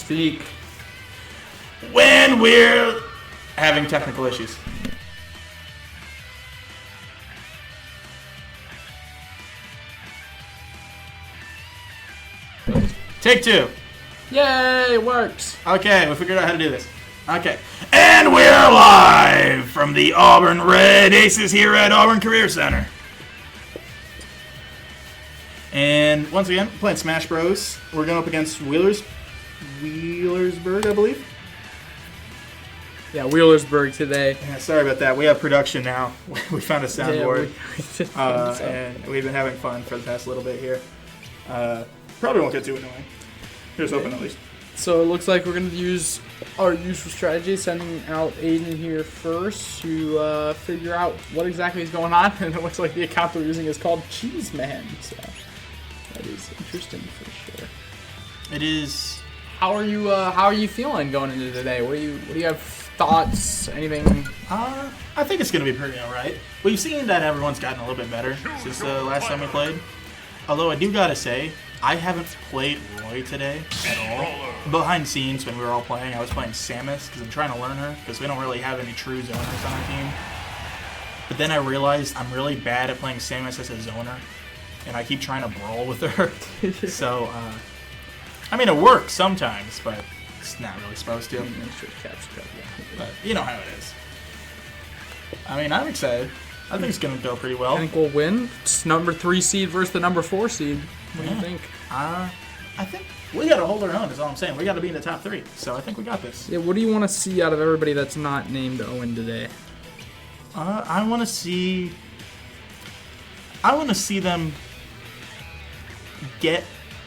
speak when we're having technical issues. Take 2. Yay, it works. Okay, we figured out how to do this. Okay. And we're live from the Auburn Red Aces here at Auburn Career Center. And once again, playing Smash Bros. We're going up against Wheelersburg, I believe. Yeah, Wheelersburg today. Yeah, sorry about that. We have production now. We found a soundboard. And we've been having fun for the past little bit here. Probably won't get too annoying. Here's hoping at least. So it looks like we're going to use our usual strategy, sending out Aiden here first to figure out what exactly is going on. And it looks like the account we're using is called Cheese Man. So that is interesting for sure. It is. How are you feeling going into today? What do you have thoughts? Anything? I think it's going to be pretty alright. We've seen that everyone's gotten a little bit better since the last time we played. Although I do gotta say, I haven't played Roy today at all. Behind the scenes, when we were all playing, I was playing Samus because I'm trying to learn her because we don't really have any true zoners on our team. But then I realized I'm really bad at playing Samus as a zoner, and I keep trying to brawl with her. So, I mean, it works sometimes, but it's not really supposed to. But you know how it is. I mean, I'm excited. I think it's going to go pretty well. I think we'll win. It's number 3 seed versus the number 4 seed. What do you think? I think we got to hold our own, is all I'm saying. We got to be in the top 3, so I think we got this. Yeah, what do you want to see out of everybody that's not named Owen today? I want to see them get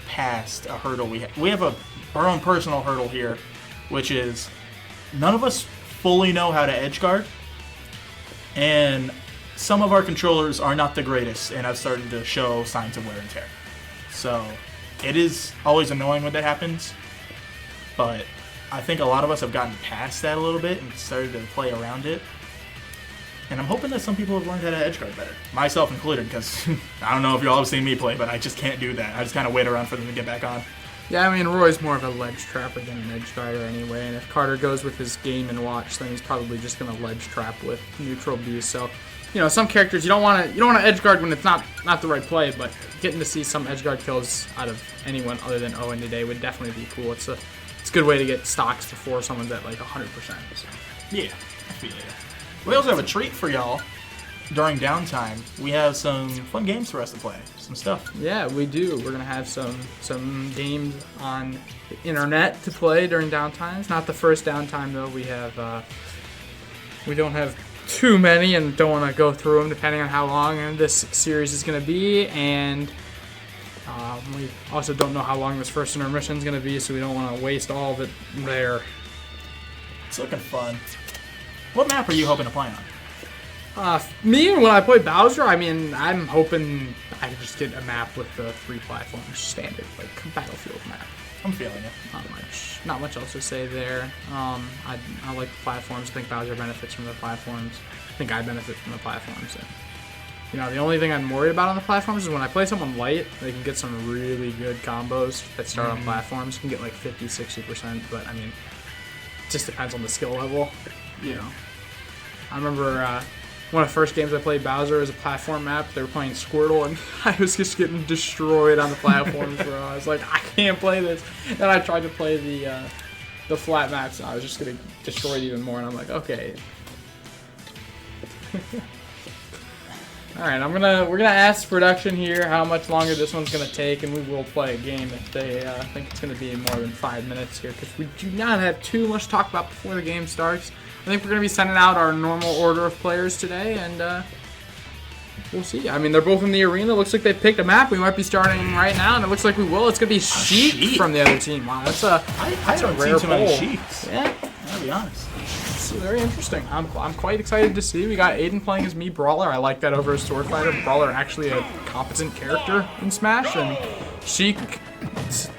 past a hurdle we have. We have our own personal hurdle here, which is none of us fully know how to edge guard, and some of our controllers are not the greatest and have started to show signs of wear and tear. So it is always annoying when that happens, but I think a lot of us have gotten past that a little bit and started to play around it. And I'm hoping that some people have learned how to edge guard better, myself included, because I don't know if you all have seen me play, but I just can't do that. I just kind of wait around for them to get back on. Yeah, I mean, Roy's more of a ledge trapper than an edge guarder anyway, and if Carter goes with his game and watch, then he's probably just going to ledge trap with neutral Bs. So, you know, some characters you don't want to edge guard when it's not the right play, but getting to see some edge guard kills out of anyone other than Owen today would definitely be cool. It's a good way to get stocks before someone's at like 100%. So. Yeah, I feel it. We also have a treat for y'all during downtime. We have some fun games for us to play, some stuff. Yeah, we do. We're gonna have some games on the internet to play during downtime. It's not the first downtime though. We don't have too many and don't want to go through them depending on how long this series is going to be, and we also don't know how long this first intermission is going to be, so we don't want to waste all of it there. It's looking fun. What map are you hoping to play on? Me, when I play Bowser, I mean, I'm hoping I can just get a map with the 3 platforms, standard, like Battlefield map. I'm feeling it. Not much else to say there. I like the platforms. I think Bowser benefits from the platforms. I think I benefit from the platforms. And, you know, the only thing I'm worried about on the platforms is when I play someone light, they can get some really good combos that start on platforms. You can get like 50, 60%, but I mean, it just depends on the skill level. You know, I remember one of the first games I played Bowser as a platform map. They were playing Squirtle, and I was just getting destroyed on the platforms, bro. I was like, I can't play this. And I tried to play the flat maps, and I was just getting destroyed even more. And I'm like, okay. All right, we're gonna ask production here how much longer this one's gonna take, and we will play a game if they think it's gonna be more than 5 minutes here, because we do not have too much to talk about before the game starts. I think we're going to be sending out our normal order of players today, and we'll see. I mean, they're both in the arena. Looks like they picked a map. We might be starting right now, and it looks like we will. It's going to be Sheik from the other team. Wow, that's a rare too many poll. Sheiks. Yeah, I'll be honest. It's very interesting. I'm quite excited to see. We got Aiden playing as Mii Brawler. I like that over a Sword Fighter. Brawler actually a competent character in Smash, and Sheik,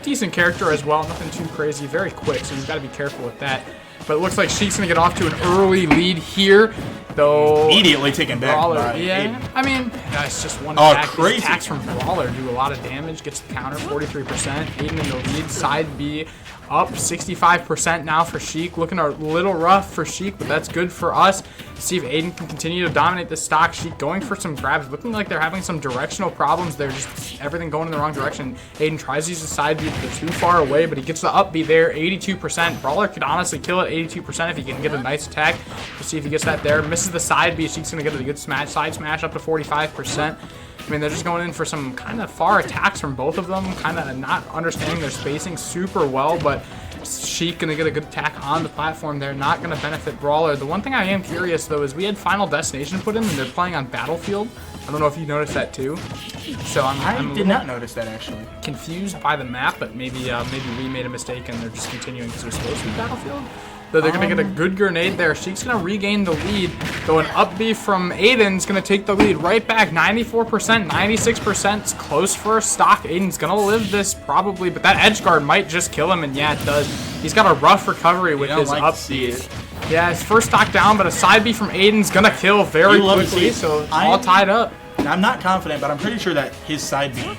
decent character as well. Nothing too crazy. Very quick, so you've got to be careful with that. But it looks like Sheik's going to get off to an early lead here. Though immediately taken back by yeah, Aiden. I mean, it's just one Oh, attack. crazy. These attacks from Brawler do a lot of damage. Gets the counter, 43%. Aiden in the lead. Side B up 65% now for Sheik. Looking a little rough for Sheik, but that's good for us. See if Aiden can continue to dominate the stock. Sheik going for some grabs. Looking like they're having some directional problems. They're just everything going in the wrong direction. Aiden tries to use the side B, but they're too far away, but he gets the up B there, 82%. Brawler could honestly kill it, 82% if he can get a nice attack. We'll see if he gets that there. Misses the side B. Sheik's going to get a good side smash up to 45%. I mean, they're just going in for some kind of far attacks from both of them, kind of not understanding their spacing super well, but Sheik going to get a good attack on the platform. They're not going to benefit Brawler. The one thing I am curious, though, is we had Final Destination put in, and they're playing on Battlefield. I don't know if you noticed that, too. So I did not notice that, actually. Confused by the map, but maybe we made a mistake, and they're just continuing because they're supposed to be Battlefield. Though they're going to get a good grenade there. Sheik's going to regain the lead. Though an up B from Aiden's going to take the lead right back. 94%, 96%. It's close for a stock. Aiden's going to live this probably, but that edge guard might just kill him, and yeah, it does. He's got a rough recovery with his up B. Yeah, his first stock down, but a side B from Aiden's going to kill very quickly, so it's all tied up. I'm not confident, but I'm pretty sure that his side B,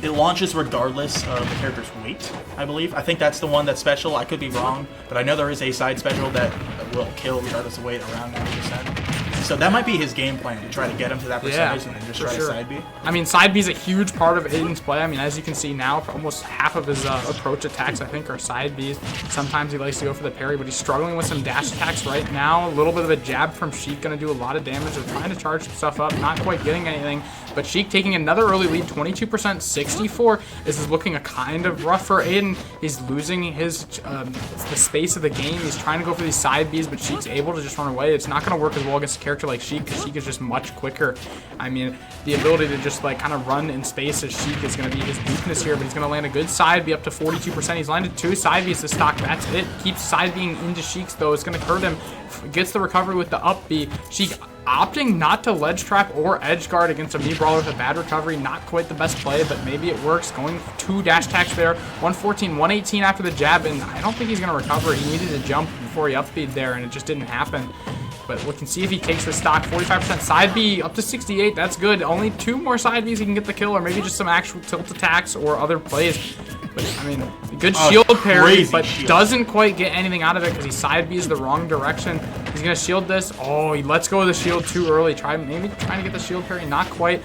it launches regardless of the character's weight, I believe. I think that's the one that's special. I could be wrong, but I know there is a side special that will kill regardless of weight around 90%. So that might be his game plan, to try to get him to that percentage and then just try to side B. I mean, side B is a huge part of Aiden's play. I mean, as you can see now, almost half of his approach attacks, I think, are side Bs. Sometimes he likes to go for the parry, but he's struggling with some dash attacks right now. A little bit of a jab from Sheik, going to do a lot of damage. They're trying to charge some stuff up, not quite getting anything. But Sheik taking another early lead, 22%, 64. This is looking a kind of rough for Aiden. He's losing his the space of the game. He's trying to go for these side Bs, but Sheik's able to just run away. It's not going to work as well against a character like Sheik, because Sheik is just much quicker. I mean, the ability to just like kind of run in space as Sheik is going to be his weakness here, but he's going to land a good side B up to 42%. He's landed 2 side Bs to stock. That's it. Keeps side being into Sheik's, though. It's going to hurt him. Gets the recovery with the up B. Sheik opting not to ledge trap or edge guard against a Mii Brawler with a bad recovery. Not quite the best play, but maybe it works. Going 2 dash attacks there. 114, 118 after the jab, and I don't think he's going to recover. He needed to jump before he up-beat there, and it just didn't happen. But we can see if he takes the stock. 45% side B up to 68. That's good. Only 2 more side Bs he can get the kill, or maybe just some actual tilt attacks or other plays. But, I mean, good shield parry, but doesn't quite get anything out of it because he side Bs the wrong direction. He's going to shield this. Oh, he lets go of the shield too early. Maybe trying to get the shield parry. Not quite.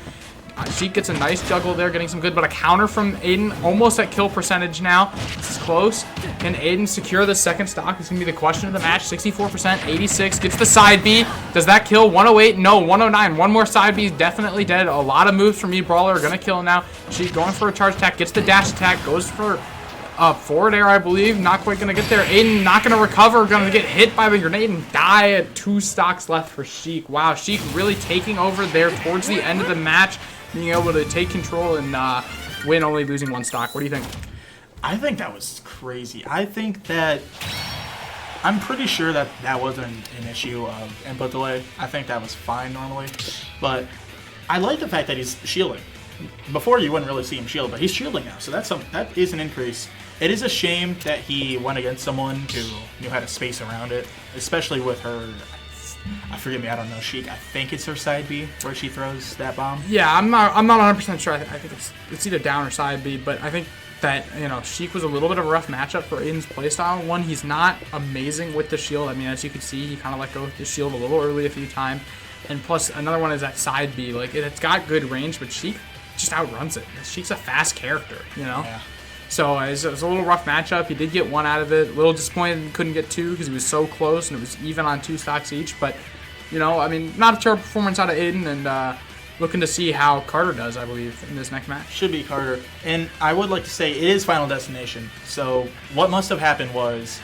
Sheik gets a nice juggle there, getting some good, but a counter from Aiden, almost at kill percentage now. This is close. Can Aiden secure the second stock? It's going to be the question of the match. 64%, 86, gets the side B. Does that kill? 108? No, 109. One more side B is definitely dead. A lot of moves from Mii Brawler are going to kill him now. Sheik going for a charge attack, gets the dash attack, goes for forward air, I believe. Not quite going to get there. Aiden not going to recover. Going to get hit by the grenade and die at 2 stocks left for Sheik. Wow, Sheik really taking over there towards the end of the match, being able to take control and win, only losing 1 stock. What do you think? I think that was crazy. I think that I'm pretty sure that that wasn't an issue of input delay. I think that was fine normally, but I like the fact that he's shielding. Before you wouldn't really see him shield, but he's shielding now, so that is an increase. It is a shame that he went against someone who knew how to space around it, especially with her. Forgive me, I don't know, Sheik. I think it's her side B where she throws that bomb. Yeah, I'm not 100% sure. I think it's either down or side B, but I think that, you know, Sheik was a little bit of a rough matchup for Aiden's playstyle. One, he's not amazing with the shield. I mean, as you can see, he kind of let go with the shield a little early a few times. And plus, another one is that side B. Like, it's got good range, but Sheik just outruns it. Sheik's a fast character, you know? Yeah. So it was a little rough matchup. He did get 1 out of it. A little disappointed he couldn't get 2 because he was so close and it was even on 2 stocks each. But, you know, I mean, not a terrible performance out of Aiden, and looking to see how Carter does, I believe, in this next match. Should be Carter. And I would like to say it is Final Destination. So what must have happened was,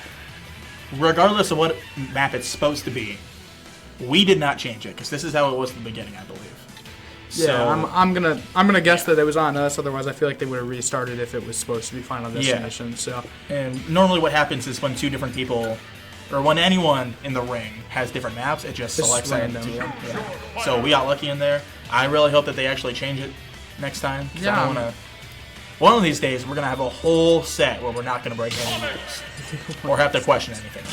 regardless of what map it's supposed to be, we did not change it because this is how it was in the beginning, I believe. Yeah, so, I'm gonna guess that it was on us. Otherwise, I feel like they would have restarted if it was supposed to be Final Destination. Yeah. So, and normally what happens is when 2 different people, or when anyone in the ring has different maps, it just selects random. Yeah. So we got lucky in there. I really hope that they actually change it next time. Yeah. I don't wanna, one of these days, we're gonna have a whole set where we're not gonna break any rules or have to question anything.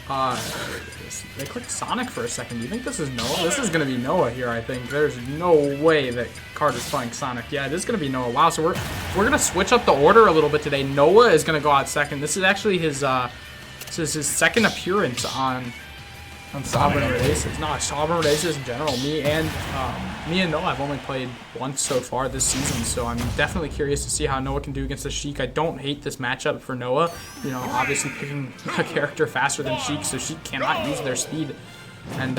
They clicked Sonic for a second. Do you think this is Noah? This is going to be Noah here, I think. There's no way that Carter's playing Sonic. Yeah, it is going to be Noah. Wow, so we're going to switch up the order a little bit today. Noah is going to go out second. This is actually his second appearance on Auburn Races. No, Auburn Races in general. Me and Noah have only played once so far this season, so I'm definitely curious to see how Noah can do against the Sheik. I don't hate this matchup for Noah. You know, obviously picking a character faster than Sheik, so Sheik cannot use their speed. And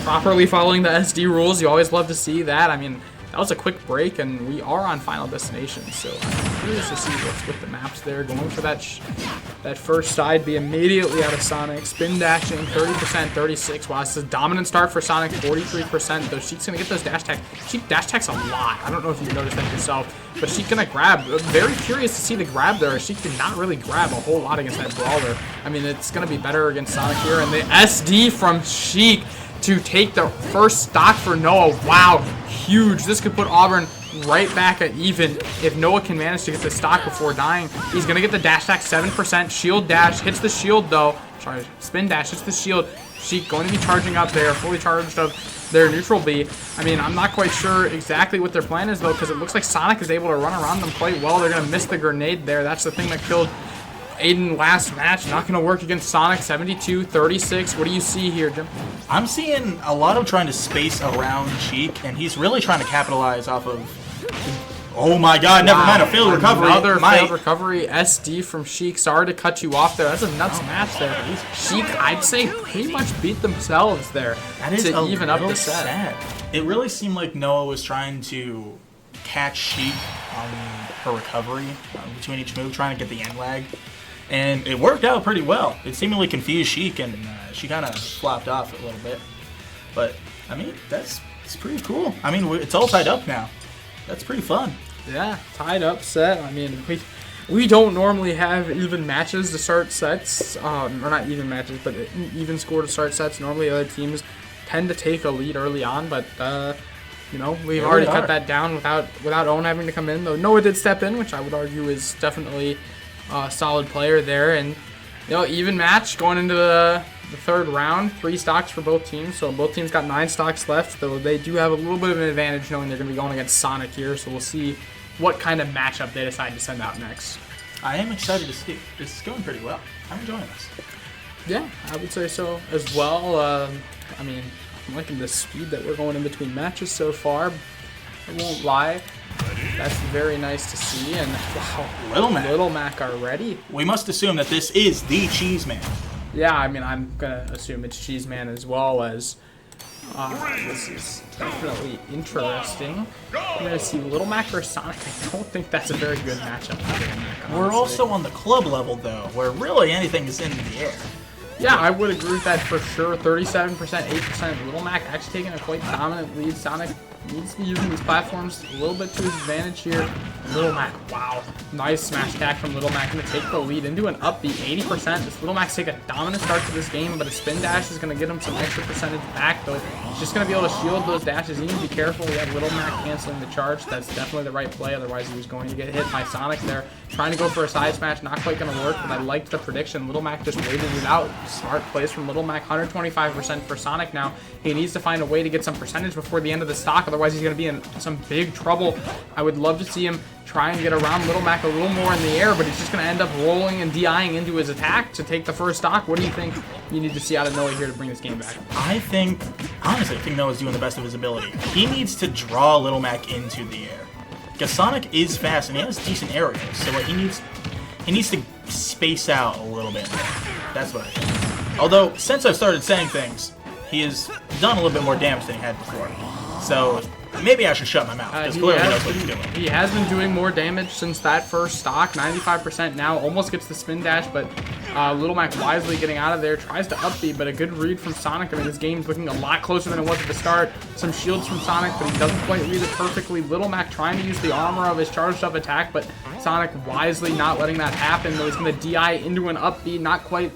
properly following the SD rules, you always love to see that. I mean, that was a quick break, and we are on Final Destination, so I'm curious to see what's with the maps there. Going for that first side, be immediately out of Sonic. Spin dashing, 30%, 36. Wow, this is a dominant start for Sonic, 43%. Though Sheik's going to get those dash attacks. Sheik dash attacks a lot. I don't know if you noticed that yourself, but Sheik going to grab. Very curious to see the grab there. Sheik did not really grab a whole lot against that brawler. I mean, it's going to be better against Sonic here, and the SD from Sheik to take the first stock for Noah. Wow, huge. This could put Auburn right back at even if Noah can manage to get the stock before dying. He's going to get the dash attack, 7%. Shield dash, hits the shield though. Sorry, spin dash, hits the shield. Sheik going to be charging up there, fully charged up their neutral B. I mean, I'm not quite sure exactly what their plan is though, because it looks like Sonic is able to run around them quite well. They're going to miss the grenade there. That's the thing that killed Aiden last match. Not going to work against Sonic. 72-36. What do you see here, Jim? I'm seeing a lot of trying to space around Sheik, and he's really trying to capitalize off of... Oh my god, never mind, a failed recovery. Another failed recovery. SD from Sheik. Sorry to cut you off there. That's a nuts match there. Sheik, I'd say, pretty much beat themselves there to even up the set. Sad. It really seemed like Noah was trying to catch Sheik on her recovery between each move, trying to get the end lag. And it worked out pretty well. It seemingly confused Sheik, and she kind of flopped off a little bit. But, I mean, it's pretty cool. I mean, it's all tied up now. That's pretty fun. Yeah, tied up set. I mean, we don't normally have even matches to start sets. Or not even matches, but even score to start sets. Normally other teams tend to take a lead early on, but, you know, we've already cut that down without Owen having to come in. Though Noah did step in, which I would argue is definitely a solid player there. And, you know, even match going into the third round. 3 stocks for both teams. So both teams got 9 stocks left, though they do have a little bit of an advantage knowing they're going to be going against Sonic here. So we'll see what kind of matchup they decide to send out next. I am excited to see. This is going pretty well. I'm enjoying this. Yeah, I would say so as well. I mean, I'm liking the speed that we're going in between matches so far. I won't lie. That's very nice to see. And wow, Little Mac already. We must assume that this is the Cheese Man. Yeah, I mean, I'm going to assume it's Cheese Man as well as this is definitely interesting. I'm going to see Little Mac versus Sonic. I don't think that's a very good matchup for Little Mac. We're also on the club level, though, where really anything is in the air. Yeah, I would agree with that for sure. 37%, 8%. Little Mac actually taking a quite dominant lead. Sonic needs to be using these platforms a little bit to his advantage here. Little Mac, wow. Nice smash attack from Little Mac. Going to take the lead into an upbeat 80%. This Little Mac's take a dominant start to this game, but a spin dash is going to get him some extra percentage back, though. He's just going to be able to shield those dashes. You need to be careful. We have Little Mac canceling the charge. That's definitely the right play. Otherwise, he was going to get hit by Sonic there. Trying to go for a side smash. Not quite going to work, but I liked the prediction. Little Mac just waited it out. Smart plays from Little Mac. 125% for Sonic now. He needs to find a way to get some percentage before the end of the stock. Otherwise, he's going to be in some big trouble. I would love to see him try and get around Little Mac a little more in the air, but he's just going to end up rolling and DIing into his attack to take the first stock. What do you think you need to see out of Noah here to bring this game back? Honestly, I think Noah's doing the best of his ability. He needs to draw Little Mac into the air. Because Sonic is fast and he has decent aerials, so what he needs to space out a little bit more. That's what I think. Although, since I've started saying things, he has done a little bit more damage than he had before. So maybe I should shut my mouth, because clearly he knows what he's doing. He has been doing more damage since that first stock. 95% now, almost gets the spin dash, but Little Mac wisely getting out of there. Tries to upbeat, but a good read from Sonic. I mean, this game's looking a lot closer than it was at the start. Some shields from Sonic, but he doesn't quite read it perfectly. Little Mac trying to use the armor of his charged up attack, but Sonic wisely not letting that happen, though he's going to DI into an upbeat. Not quite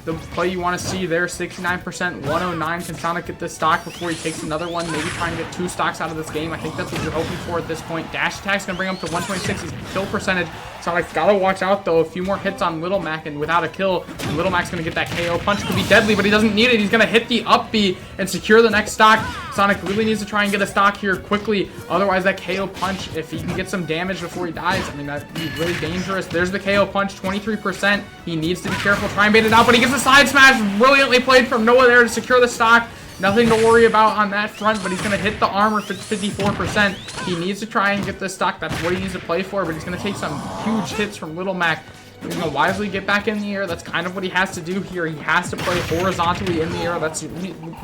the play you want to see there. 69%, 109. Can Sonic get this stock before he takes another one? Maybe try and get 2 stocks out of this game. I think that's what you're hoping for at this point. Dash attack's going to bring him to 126. His kill percentage Sonic's got to watch out, though. A few more hits on Little Mac, and without a kill, Little Mac's going to get that KO punch. Could be deadly, but he doesn't need it. He's going to hit the up B and secure the next stock. Sonic really needs to try and get a stock here quickly. Otherwise, that KO punch, if he can get some damage before he dies, I mean, that'd be really dangerous. There's the KO punch, 23%. He needs to be careful. Try and bait it out, but he gets a side smash. Brilliantly played from Noah there to secure the stock. Nothing to worry about on that front, but he's going to hit the armor for 54%. He needs to try and get this stock. That's what he needs to play for, but he's going to take some huge hits from Little Mac. He's going to wisely get back in the air. That's kind of what he has to do here. He has to play horizontally in the air. That's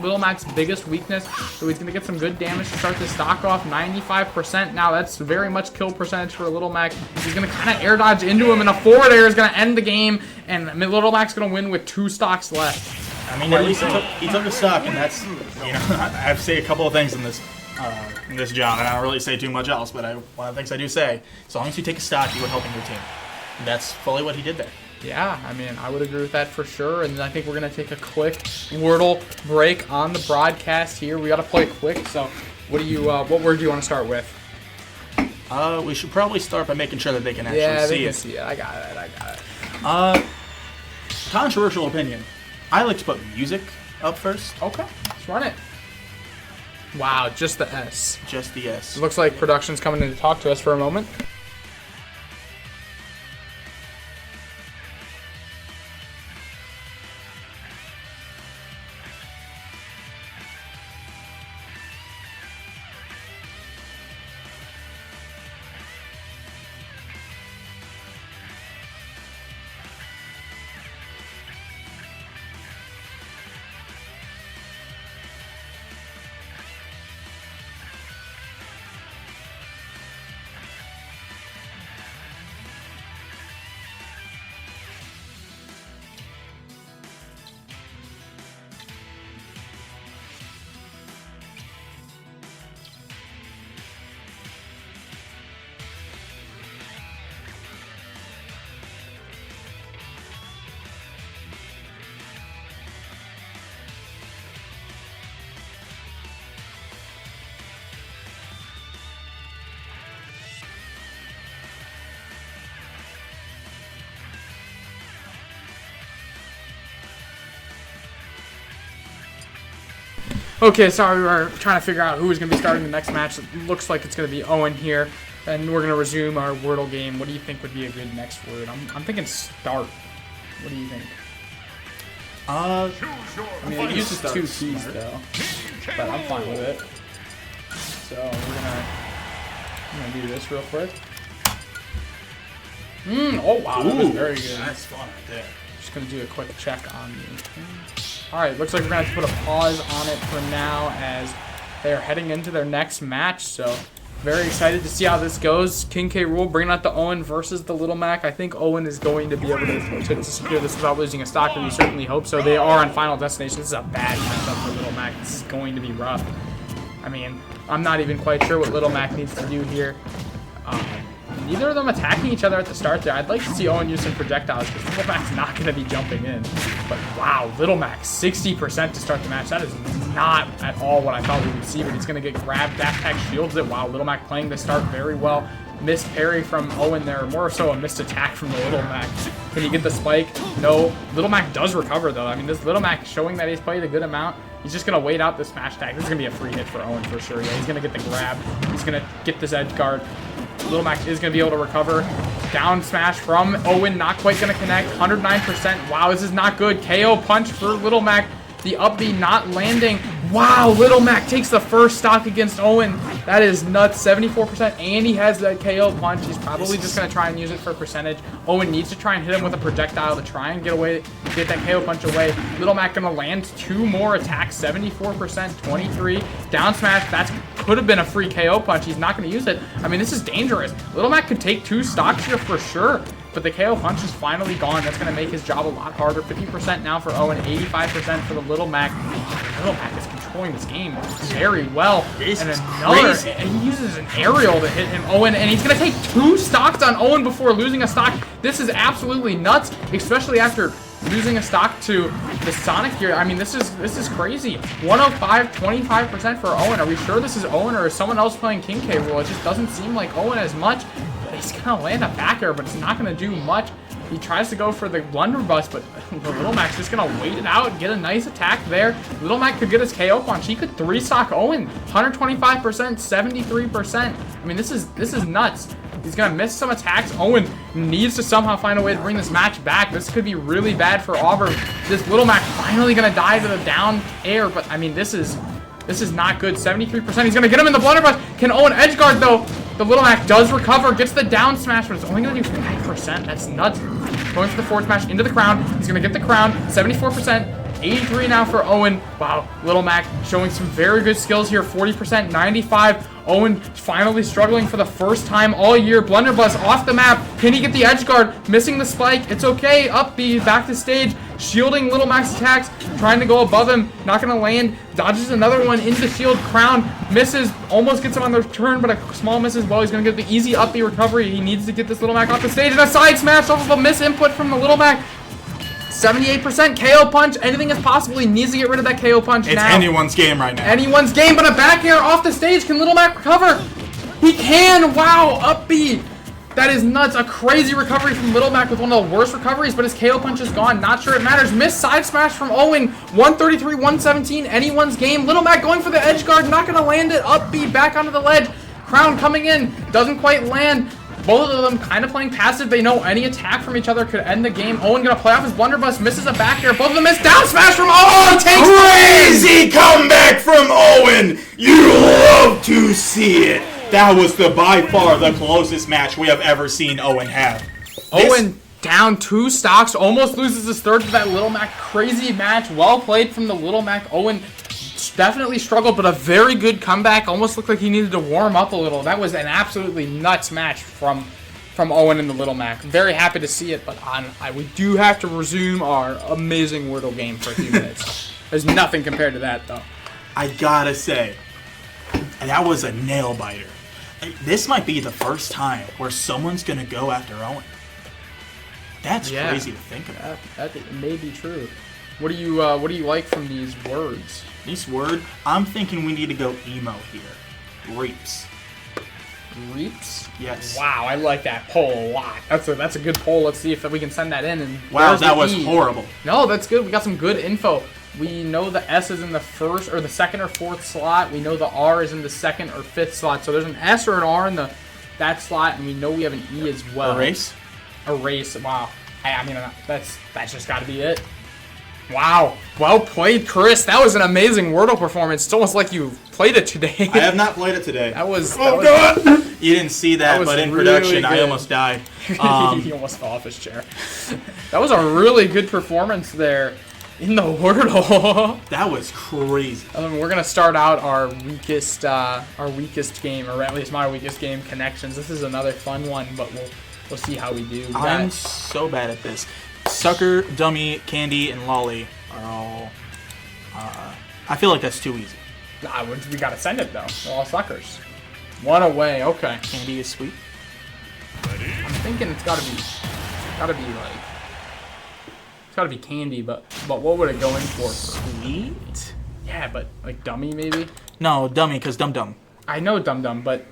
Little Mac's biggest weakness. So he's going to get some good damage to start this stock off. 95% now. That's very much kill percentage for Little Mac. He's going to kind of air dodge into him, and a forward air is going to end the game. And Little Mac's going to win with 2 stocks left. I mean, at least he took a stock, and that's, you know, I have to say a couple of things in this John, and I don't really say too much else, but one of the things I do say, as long as you take a stock, you are helping your team. And that's fully what he did there. Yeah, I mean, I would agree with that for sure, and I think we're going to take a quick Wordle break on the broadcast here. We got to play quick, so what word do you want to start with? We should probably start by making sure that they can actually see it. Yeah, they can see it. I got it. Controversial opinion. I like to put music up first. Okay, let's run it. Wow, just the S. Just the S. It looks like production's coming in to talk to us for a moment. Okay, sorry, we were trying to figure out who was going to be starting the next match. It looks like it's going to be Owen here, and we're going to resume our Wordle game. What do you think would be a good next word? I'm thinking start. What do you think? I mean, it uses 2 keys, though, but I'm fine with it. So we're gonna do this real quick. Oh, wow, that was very good. That's fun right there. Just going to do a quick check on the... Alright, looks like we're going to have to put a pause on it for now as they're heading into their next match. So, very excited to see how this goes. King K. Rool bringing out the Owen versus the Little Mac. I think Owen is going to be able to secure this without losing a stock, and we certainly hope so. They are on Final Destination. This is a bad matchup for Little Mac. This is going to be rough. I mean, I'm not even quite sure what Little Mac needs to do here. Neither of them attacking each other at the start there. I'd like to see Owen use some projectiles because Little Mac's not going to be jumping in. But wow, Little Mac, 60% to start the match. That is not at all what I thought we would see, but he's going to get grabbed. Backpack shields it. Wow, Little Mac playing the start very well. Missed parry from Owen there, more so a missed attack from the Little Mac. Can he get the spike? No. Little Mac does recover though. I mean, this Little Mac showing that he's played a good amount. He's just going to wait out the smash tag. This is going to be a free hit for Owen for sure. Yeah, he's going to get the grab. He's going to get this edge guard. Little Mac is going to be able to recover. Down smash from Owen, not quite going to connect. 109%. Wow, this is not good. KO punch for Little Mac. The up B not landing. Wow, Little Mac takes the first stock against Owen. That is nuts. 74%, and he has that KO punch. He's probably just going to try and use it for percentage. Owen needs to try and hit him with a projectile to try and get that KO punch away. Little Mac going to land 2 more attacks. 74%, 23. Down smash. That could have been a free KO punch. He's not going to use it. I mean, this is dangerous. Little Mac could take 2 stocks here for sure. But the KO punch is finally gone. That's going to make his job a lot harder. 50% now for Owen, 85% for the Little Mac. Little Mac is controlling this game very well. This and is another, crazy. and he uses an aerial to hit him, Owen, and he's going to take 2 stocks on Owen before losing a stock. This is absolutely nuts, especially after losing a stock to the Sonic here. I mean, this is crazy. 105, 25% for Owen. Are we sure this is Owen or is someone else playing King K. Rool? It just doesn't seem like Owen as much. He's going to land a back air, but it's not going to do much. He tries to go for the blunderbuss, but the Little Mac's just going to wait it out and get a nice attack there. Little Mac could get his KO punch. He could 3-stock Owen. 125%, 73%. I mean, this is nuts. He's going to miss some attacks. Owen needs to somehow find a way to bring this match back. This could be really bad for Auburn. This Little Mac finally going to die to the down air, but I mean, this is not good. 73%. He's going to get him in the blunderbuss. Can Owen edge guard, though? The Little Mac does recover, gets the down smash, but it's only going to do 5%. That's nuts. Going for the forward smash into the crown. He's going to get the crown. 74%. 83 now for Owen. Wow, Little Mac showing some very good skills here. 40%, 95. Owen finally struggling for the first time all year. Blunderbuss off the map. Can he get the edge guard? Missing the spike. It's okay. Up B, back to stage. Shielding Little Mac's attacks. Trying to go above him. Not going to land. Dodges another one into shield. Crown. Misses. Almost gets him on the turn, but a small miss as well. He's going to get the easy up B recovery. He needs to get this Little Mac off the stage. And a side smash off of a miss input from the Little Mac. 78% KO punch. Anything is possible. He needs to get rid of that KO punch now. It's anyone's game right now. Anyone's game, but a back air off the stage. Can Little Mac recover? He can. Wow, up B. That is nuts. A crazy recovery from Little Mac with one of the worst recoveries, but his KO punch is gone. Not sure it matters. Missed side smash from Owen. 133, 117. Anyone's game. Little Mac going for the edge guard. Not going to land it. Up B. Back onto the ledge. Crown coming in. Doesn't quite land. Both of them kind of playing passive. They know any attack from each other could end the game. Owen going to play off his blunderbuss. Misses a back air. Both of them miss. Down smash from Owen. Takes crazy comeback from Owen. You love to see it. That was by far the closest match we have ever seen Owen have. Owen down 2 stocks. Almost loses his third to that Little Mac. Crazy match. Well played from the Little Mac. Owen definitely struggled, but a very good comeback. Almost looked like he needed to warm up a little. That was an absolutely nuts match from Owen and the Little Mac. Very happy to see it, but we do have to resume our amazing Wordle game for a few minutes. There's nothing compared to that, though. I gotta say, that was a nail biter. This might be the first time where someone's gonna go after Owen. That's crazy to think about. That may be true. What do you like from these words? I'm thinking we need to go emo here. Reaps. Reaps? Yes. Wow, I like that poll a lot. That's a good poll. Let's see if we can send that in. And wow, that was horrible. No, that's good. We got some good info. We know the S is in the first or the second or fourth slot. We know the R is in the second or fifth slot. So there's an S or an R in that slot, and we know we have an E as well. Erase? Erase. Wow. I mean, that's just got to be it. Wow. Well played, Chris. That was an amazing Wordle performance. It's almost like you played it today. I have not played it today. God! You didn't see that, but in production, I almost died. He almost fell off his chair. That was a really good performance there in the Wordle. That was crazy. We're going to start out our weakest game, or at least my weakest game, Connections. This is another fun one, but we'll see how we do. I'm so bad at this. Sucker, Dummy, Candy, and Lolly are all... I feel like that's too easy. Nah, we gotta send it, though. They're all suckers. One away, okay. Candy is sweet. I'm thinking it's gotta be Candy, but what would it go in for? Sweet? Yeah, but like Dummy, maybe? No, Dummy, because Dum-Dum. I know Dum-Dum, but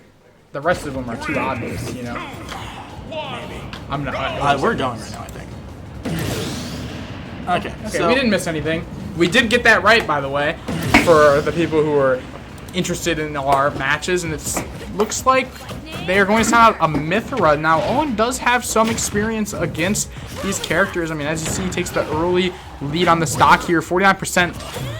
the rest of them are too obvious, you know? Maybe. I'm not... we're going right now, I think. Okay, so we didn't miss anything. We did get that right, by the way, for the people who are interested in our matches, and it looks like they are going to send out a Mithra. Now, Owen does have some experience against these characters. I mean, as you see, he takes the early lead on the stock here, 49%.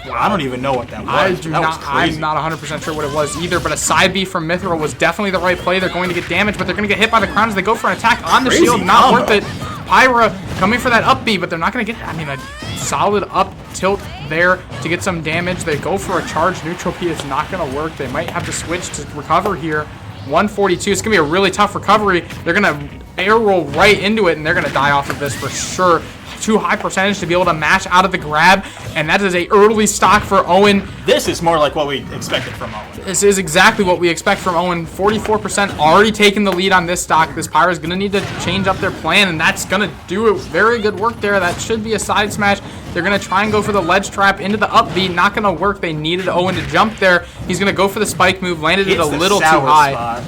Wow, I don't even know what that was. I'm not 100% sure what it was either, but a side B from Mithra was definitely the right play. They're going to get damaged, but they're going to get hit by the crown as they go for an attack on the shield. Not worth it. Pyra coming for that up B, but they're not going to get, I mean, a solid up tilt there to get some damage. They go for a charge. Neutral P is not going to work. They might have to switch to recover here. 142. It's going to be a really tough recovery. They're going to air roll right into it, and they're going to die off of this for sure. Too high percentage to be able to mash out of the grab, and that is a early stock for Owen. This is more like what we expected from Owen. This is exactly what we expect from Owen. 44% already taking the lead on this stock. This Pyra is going to need to change up their plan, and that's going to do a very good work there. That should be a side smash. They're going to try and go for the ledge trap into the up B. Not going to work. They needed Owen to jump there. He's going to go for the spike move. Landed it a little too high.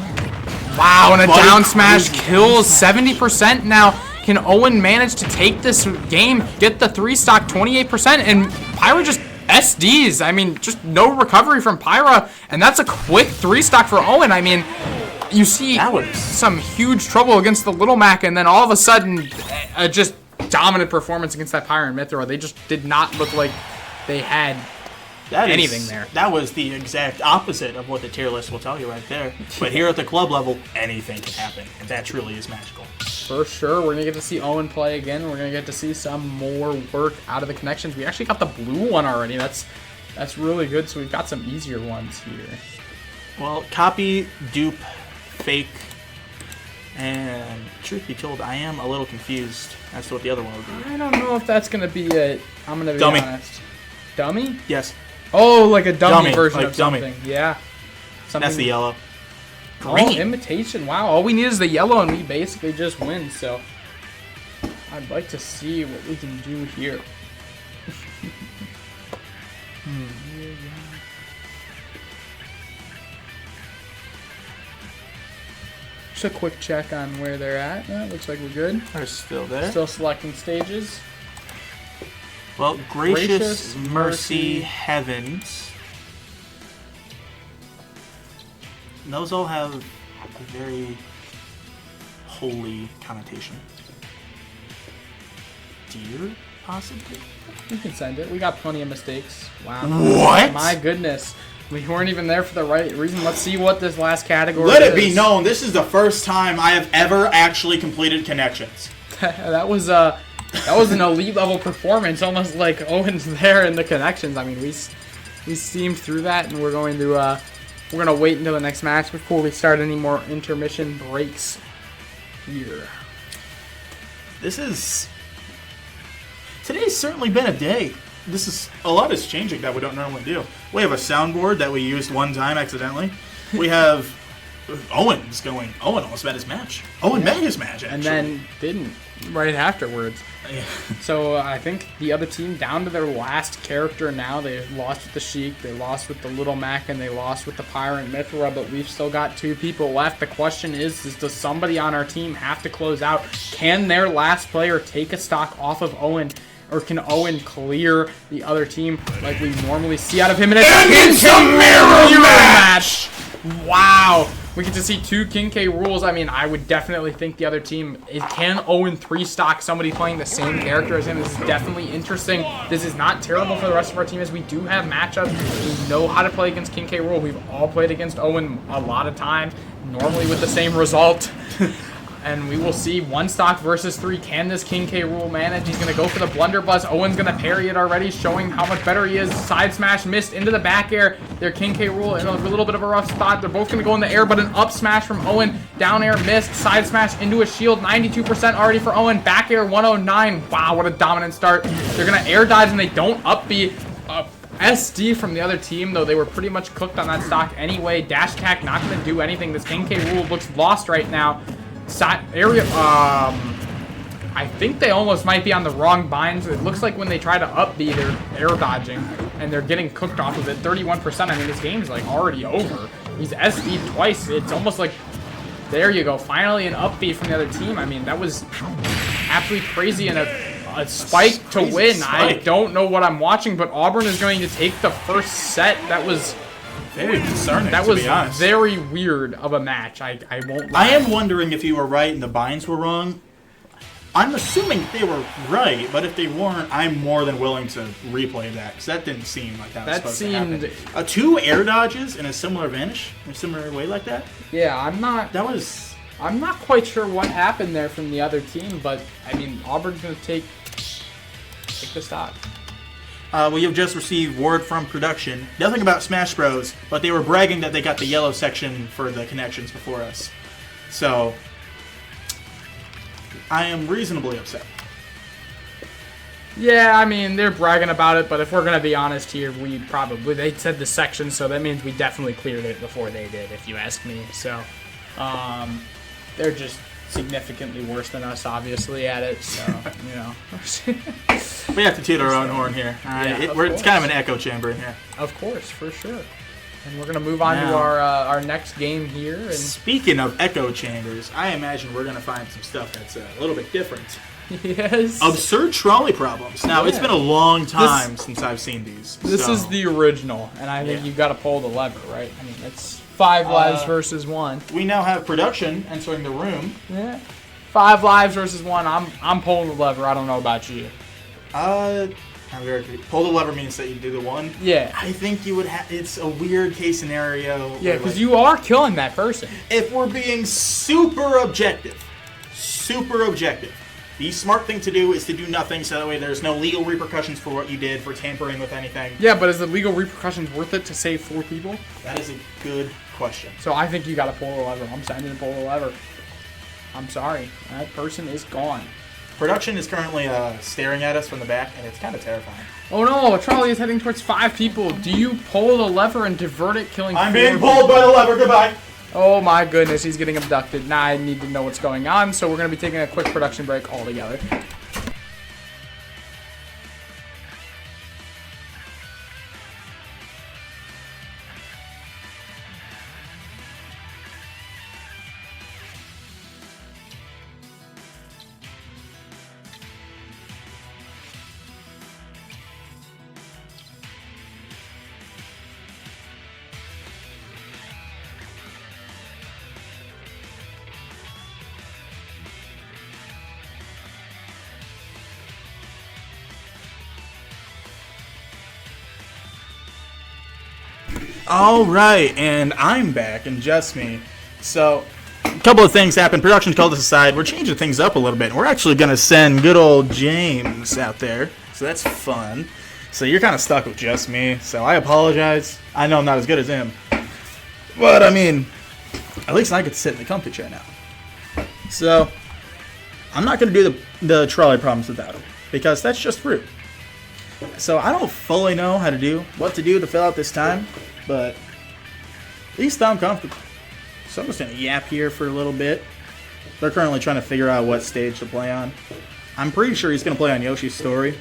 Wow, and a down smash kills 70% now. Can Owen manage to take this game, get the 3-stock 28%, and Pyra just SDs. I mean, just no recovery from Pyra, and that's a quick 3-stock for Owen. I mean, you see some huge trouble against the Little Mac, and then all of a sudden, just dominant performance against that Pyra and Mithra. They just did not look like they had anything there. That was the exact opposite of what the tier list will tell you right there. But here at the club level, anything can happen, and that truly is magical. For sure, we're going to get to see Owen play again. We're going to get to see some more work out of the connections. We actually got the blue one already. That's really good, so we've got some easier ones here. Well, copy, dupe, fake, and truth be told, I am a little confused as to what the other one would be. I don't know if that's going to be it. I'm going to be honest. Dummy? Yes. Oh, like a dummy version of something. Dummy. Yeah. Something. That's the yellow. Green. Oh, imitation. Wow. All we need is the yellow, and we basically just win. So I'd like to see what we can do here. Just a quick check on where they're at. Looks like we're good. They're still there. Still selecting stages. Well, gracious mercy heavens. Those all have a very holy connotation. Deer, possibly? We can send it. We got plenty of mistakes. Wow. What? My goodness. We weren't even there for the right reason. Let's see what this last category Let is. it be known, this is the first time I have ever actually completed connections. That was an elite level performance, almost like Owen's there in the connections. I mean, we steamed through that, and we're going to wait until the next match before we start any more intermission breaks here. Today's certainly been a day. A lot is changing that we don't normally do. We have a soundboard that we used one time accidentally. We have Owen almost met his match. Met his match, actually. And then didn't right afterwards. Yeah. So I think the other team down to their last character now. They lost with the Sheik, they lost with the Little Mac, and they lost with the Pyra and Mithra, but we've still got 2 people left. The question is does somebody on our team have to close out? Can their last player take a stock off of Owen? Or can Owen clear the other team like we normally see out of him? And it's a mirror match! Wow! We get to see 2 King K rules. I mean, I would definitely think the other team can Owen 3-stock somebody playing the same character as him. This is definitely interesting. This is not terrible for the rest of our team as we do have matchups. We know how to play against King K rule. We've all played against Owen a lot of times, normally with the same result. And we will see 1-stock versus 3. Can this King K rule manage? He's going to go for the blunderbuss. Owen's going to parry it already, showing how much better he is. Side smash missed into the back air. Their King K rule in a little bit of a rough spot. They're both going to go in the air, but an up smash from Owen. Down air missed. Side smash into a shield. 92% already for Owen. Back air 109. Wow, what a dominant start. They're going to air dodge, and they don't up B. SD from the other team, though they were pretty much cooked on that stock anyway. Dash attack not going to do anything. This King K rule looks lost right now. I think they almost might be on the wrong binds. It looks like when they try to up B, they're air dodging, and they're getting cooked off of it. 31%. I mean, this game's like already over. He's SD'd twice. It's almost like, there you go. Finally an up B from the other team. I mean, that was absolutely crazy, and a spike to win. I don't know what I'm watching, but Auburn is going to take the first set. That was very concerning. That was very weird of a match. I won't lie. I am wondering if you were right and the binds were wrong. I'm assuming they were right, but if they weren't, I'm more than willing to replay that, because that didn't seem like that was supposed to happen. 2 air dodges in a similar vanish, in a similar way like that? Yeah, I'm not quite sure what happened there from the other team, but I mean, Auburn's going to take the stock. We have just received word from production. Nothing about Smash Bros, but they were bragging that they got the yellow section for the connections before us. So, I am reasonably upset. Yeah, I mean, they're bragging about it, but if we're going to be honest here, they said the section, so that means we definitely cleared it before they did, if you ask me. So, they're just significantly worse than us, obviously, at it, so, you know. We have to toot our own horn here. All right? Yeah, It's kind of an echo chamber in here. Of course, for sure. And we're gonna move on to our next game here. And speaking of echo chambers, I imagine we're gonna find some stuff that's a little bit different. Yes. Absurd trolley problems. Now, it's been a long time since I've seen these. This is the original, and I think you've got to pull the lever, right? I mean, it's 5 lives versus 1. We now have production entering the room. Yeah. 5 lives versus 1. I'm pulling the lever. I don't know about you. I'm very curious. Pull the lever means that you do the 1? Yeah. I think you would have... It's a weird case scenario. Yeah, because you are killing that person. If we're being super objective, the smart thing to do is to do nothing so that way there's no legal repercussions for what you did for tampering with anything. Yeah, but is the legal repercussions worth it to save 4 people? That is a good question. So I think you got to pull the lever. I'm saying to pull the lever. I'm sorry. That person is gone. Production is currently staring at us from the back, and it's kind of terrifying. Oh no, a trolley is heading towards 5 people. Do you pull the lever and divert it, killing 4 I'm being pulled by the lever. Goodbye. Oh my goodness, he's getting abducted. Now I need to know what's going on, so we're going to be taking a quick production break altogether. All right, and I'm back, and just me. So, a couple of things happened. Production called us aside. We're changing things up a little bit. We're actually going to send good old James out there, so that's fun. So you're kind of stuck with just me, so I apologize. I know I'm not as good as him. But, I mean, at least I get to sit in the comfy chair now. So, I'm not going to do the trolley problems without him, because that's just rude. So I don't fully know what to do to fill out this time, but at least I'm comfortable. So I'm just going to yap here for a little bit. They're currently trying to figure out what stage to play on. I'm pretty sure he's going to play on Yoshi's Story,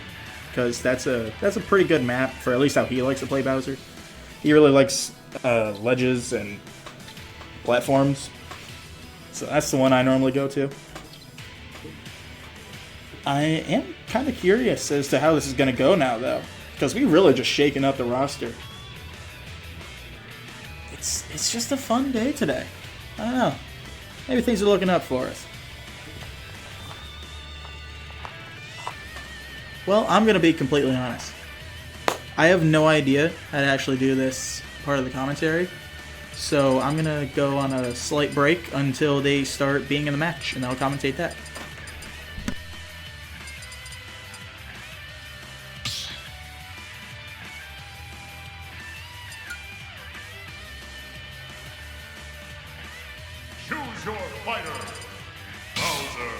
because that's a pretty good map for at least how he likes to play Bowser. He really likes ledges and platforms. So that's the one I normally go to. I am kind of curious as to how this is going to go now, though, because we really just shaken up the roster. It's just a fun day today. I don't know. Maybe things are looking up for us. Well, I'm going to be completely honest. I have no idea how to actually do this part of the commentary, so I'm going to go on a slight break until they start being in the match, and I'll commentate that. Choose your fighter, Bowser.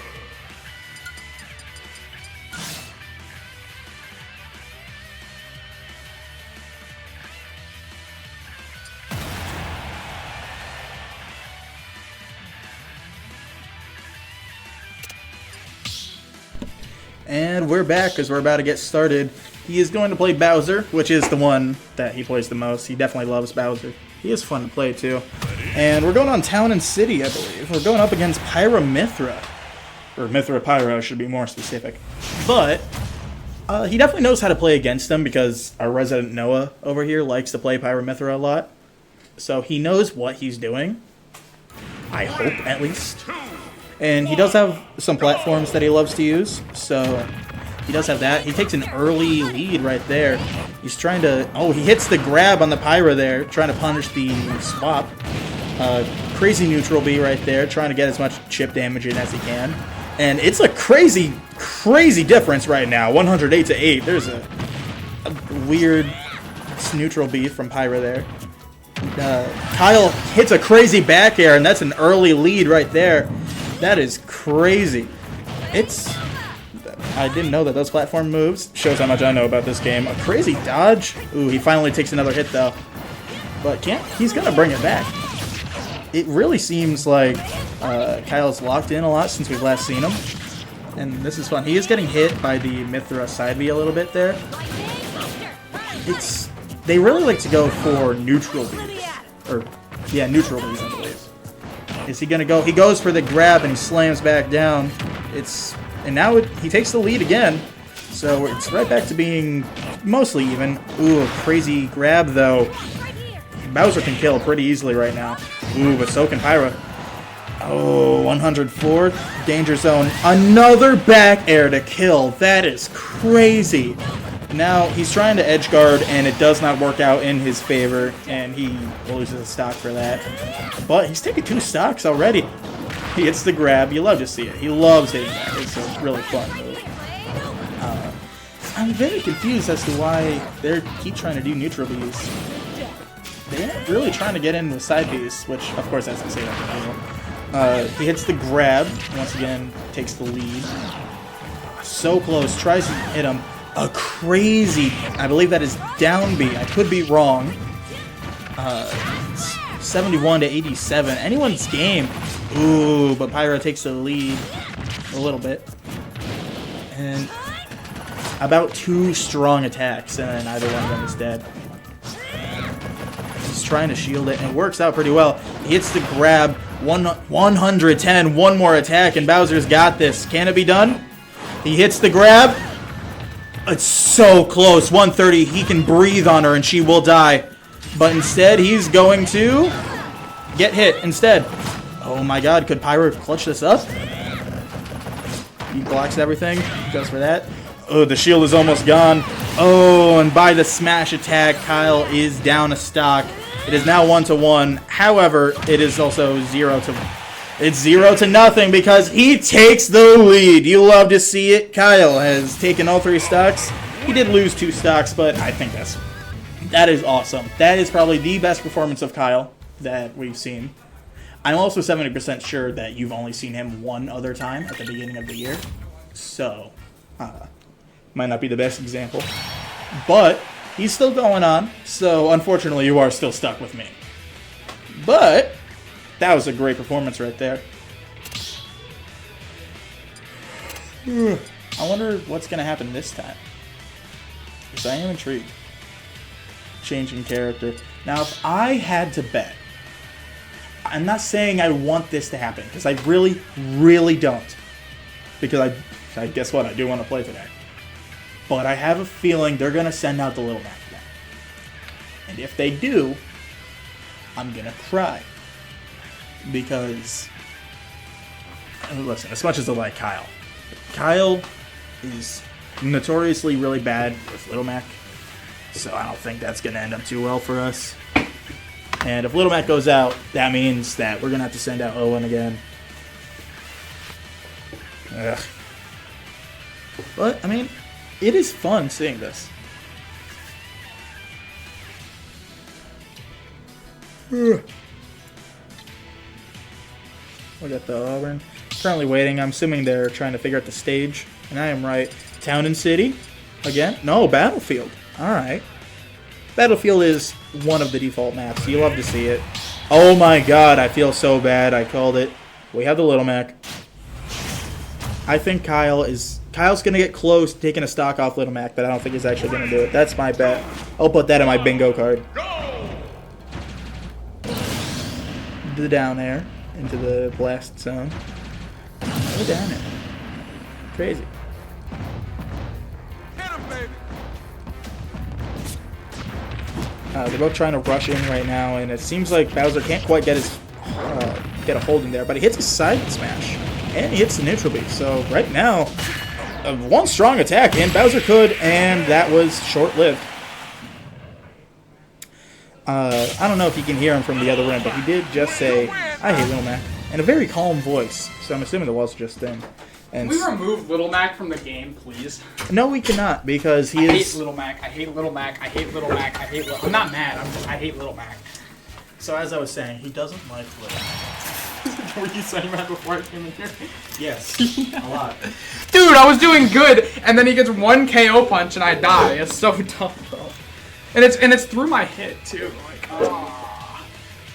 And we're back because we're about to get started. He is going to play Bowser, which is the one that he plays the most. He definitely loves Bowser. He is fun to play too. And we're going on Town and City, I believe. We're going up against Pyra Mithra. Or Mithra Pyra, should be more specific. But he definitely knows how to play against them because our resident Noah over here likes to play Pyra Mithra a lot. So he knows what he's doing. I hope, at least. And he does have some platforms that he loves to use, so he does have that. He takes an early lead right there. He's trying to... Oh, he hits the grab on the Pyra there, trying to punish the swap. Crazy neutral B right there, trying to get as much chip damage in as he can. And it's a crazy, crazy difference right now, 108 to 8. There's a weird neutral B from Pyra there. Kyle hits a crazy back air, and that's an early lead right there. That is crazy. I didn't know that those platform moves. Shows how much I know about this game. A crazy dodge. Ooh, he finally takes another hit though. But he's gonna bring it back. It really seems like Kyle's locked in a lot since we've last seen him. And this is fun. He is getting hit by the Mithra side B a little bit there. they really like to go for neutral Bs. Or, yeah, neutral Bs, I believe. Is he going to go? He goes for the grab and he slams back down. And now he takes the lead again. So it's right back to being mostly even. Ooh, a crazy grab, though. Bowser can kill pretty easily right now. Ooh, but so can Pyra. Oh, 104. Danger zone. Another back air to kill. That is crazy. Now he's trying to edge guard, and it does not work out in his favor, and he loses a stock for that. But he's taking 2 stocks already. He hits the grab. You love to see it. He loves hitting that. It's a really fun move. I'm very confused as to why they keep trying to do neutral Bs. They aren't really trying to get into the side Bs, which, of course, as I say that. He hits the grab. Once again, takes the lead. So close. Tries to hit him. A crazy, I believe that is down B. I could be wrong. 71 to 87. Anyone's game. Ooh, but Pyra takes the lead a little bit. And about 2 strong attacks, and either one of them is dead. He's trying to shield it, and it works out pretty well. He hits the grab. 110. One more attack, and Bowser's got this. Can it be done? He hits the grab. It's so close. 130. He can breathe on her, and she will die. But instead, he's going to get hit instead. Oh my god, could Pyra clutch this up? He blocks everything just for that. Oh, the shield is almost gone. Oh, and by the smash attack, Kyle is down a stock. It is now 1-1. However, it is also 0 to nothing because he takes the lead. You love to see it. Kyle has taken all 3 stocks. He did lose 2 stocks, but I think that is awesome. That is probably the best performance of Kyle that we've seen. I'm also 70% sure that you've only seen him one other time at the beginning of the year. So, might not be the best example. But he's still going on. So, unfortunately, you are still stuck with me. But that was a great performance right there. I wonder what's going to happen this time. Because I am intrigued. Changing character. Now, if I had to bet, I'm not saying I want this to happen, because I really, really don't. Because I guess what? I do want to play today. But I have a feeling they're going to send out the Little Mac again. And if they do, I'm going to cry. Because, listen, as much as I like Kyle, Kyle is notoriously really bad with Little Mac. So I don't think that's going to end up too well for us. And if Little Mac goes out, that means that we're going to have to send out Owen again. Ugh. But, I mean, it is fun seeing this. Look at the Auburn. Currently waiting. I'm assuming they're trying to figure out the stage. And I am right. Town and City? Again? No, Battlefield. Alright. Battlefield is one of the default maps. You love to see it. Oh my god, I feel so bad. I called it. We have the Little Mac. I think Kyle's going to get close to taking a stock off Little Mac, but I don't think he's actually going to do it. That's my bet. I'll put that in my bingo card. The down air into the blast zone. Go down air. Crazy. They're both trying to rush in right now, and it seems like Bowser can't quite get a hold in there, but he hits a side smash, and he hits the neutral beat. So right now, one strong attack, and Bowser could, and that was short-lived. I don't know if you can hear him from the other room, but he did just say, "I hate Little Mac," in a very calm voice. So I'm assuming the walls are just thin. And can we remove Little Mac from the game, please? No, we cannot, because I hate Little Mac. I hate Little Mac. I hate Little Mac. I hate Little... I'm not mad. I hate Little Mac. So as I was saying, he doesn't like Little Mac. Were you saying that before I came in here? Yes, a lot. Dude, I was doing good, and then he gets one KO punch and I die. It's so dumb, bro. And it's through my hit too. Like,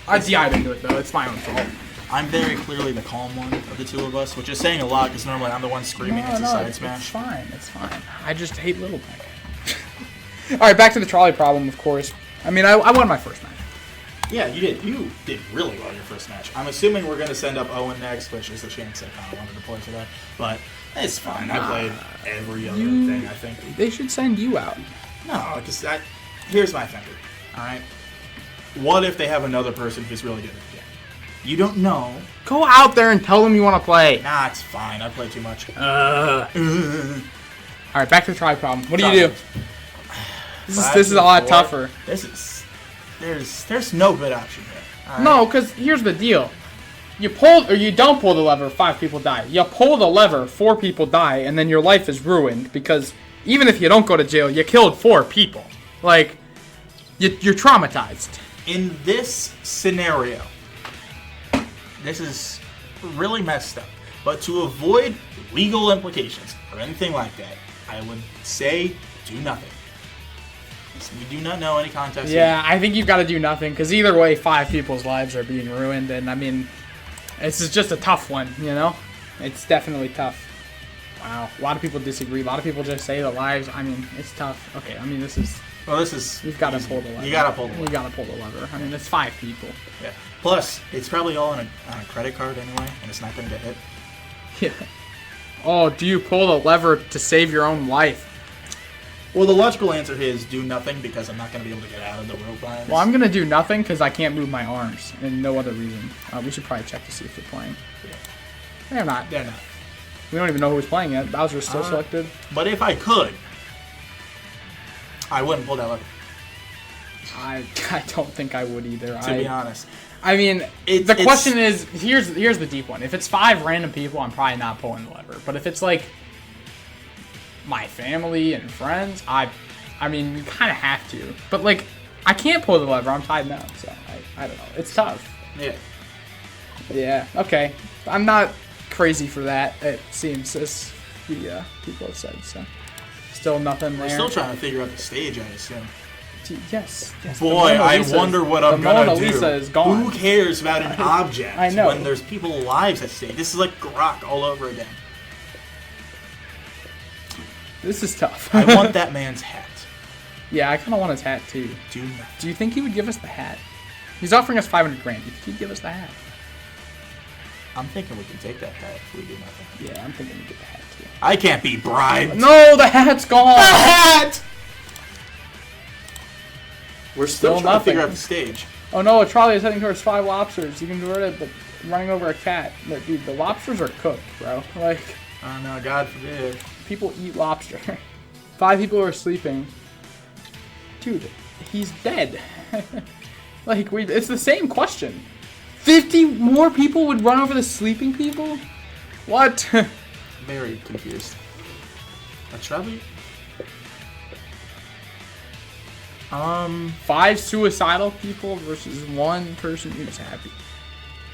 I didn't do it though. It's my own fault. I'm very clearly the calm one of the two of us, which is saying a lot because normally I'm the one screaming into side smash. It's fine. It's fine. I just hate Little Mac. All right, back to the trolley problem, of course. I mean, I won my first match. Yeah, you did. You did really well your first match. I'm assuming we're going to send up Owen next, which is a chance I kind of wanted to play for that. But it's fine. I played every other thing, I think. They should send you out. No, because here's my thing. All right? What if they have another person who's really good at the game? You don't know. Go out there and tell them you want to play. Nah, it's fine. I play too much. All right, back to the try problem. What do you do? This is a lot tougher. There's no good option here. Right? No, because here's the deal. You pull or you don't pull the lever, 5 people die. You pull the lever, 4 people die, and then your life is ruined because even if you don't go to jail, you killed 4 people. Like, you're traumatized. In this scenario, this is really messed up. But to avoid legal implications or anything like that, I would say do nothing. We do not know any contest. Yeah, I think you've got to do nothing because either way, 5 people's lives are being ruined, and I mean, this is just a tough one, you know? It's definitely tough. Wow, a lot of people disagree. A lot of people just say the lives. I mean, it's tough. Okay, I mean, this is. Well, this is. You've got to pull the lever. You got to pull the lever. You got to pull the lever. I mean, it's 5 people. Yeah. Plus, it's probably all on a credit card anyway, and it's not going to get hit. Yeah. Oh, do you pull the lever to save your own life? Well, the logical answer is do nothing because I'm not going to be able to get out of the rope line. Well, I'm going to do nothing because I can't move my arms and no other reason. We should probably check to see if they're playing. Yeah. They're not. They're not. We don't even know who's playing yet. Bowser's still selected. But if I could, I wouldn't pull that lever. I don't think I would either. To be honest. I mean, the question is, here's the deep one. If it's 5 random people, I'm probably not pulling the lever. But if it's like my family and friends, I mean, you kind of have to. But like, I can't pull the lever. I'm tied now, so I don't know. It's tough. Yeah. Yeah. Okay. I'm not crazy for that. It seems as the people have said. So still nothing there. We're still trying to figure out the stage, I assume. Yes. Boy, I wonder what I'm gonna do. The Mona Lisa is gone. Who cares about an object I know. when there's people's lives at stake? This is like Grok all over again. This is tough. I want that man's hat. Yeah, I kind of want his hat too. Do you think he would give us the hat? He's offering us 500 grand. Do you think he'd give us the hat? I'm thinking we can take that hat if we do nothing. Yeah, I'm thinking we get the hat too. I can't be bribed. No, the hat's gone. The hat! We're Still still trying to figure nothing. out the stage. Oh no, a trolley is heading towards 5 lobsters. You can convert it, but running over a cat. But dude, the lobsters are cooked, bro. Like, Oh no, God forbid. people eat lobster. 5 people are sleeping. Dude, he's dead. Like, it's the same question. 50 more people would run over the sleeping people? What? Very confused. A trolley? 5 suicidal people versus 1 person who's happy.